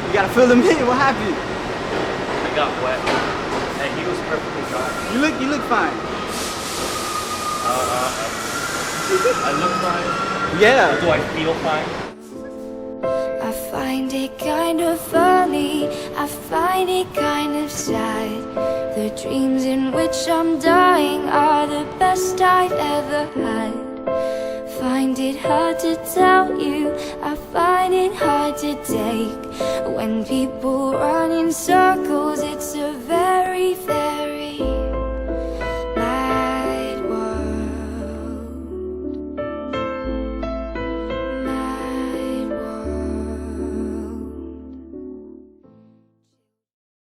You gotta fill them in. What happened? I got wet. And he was perfectly fine. You look fine. I look fine. Yeah. Or do I feel fine? I find it kind of funny, I find it kind of sad. The dreams in which I'm dying are the best I've ever had. Find it hard to tell you, I find it hard to take. When people run in circles, it's a very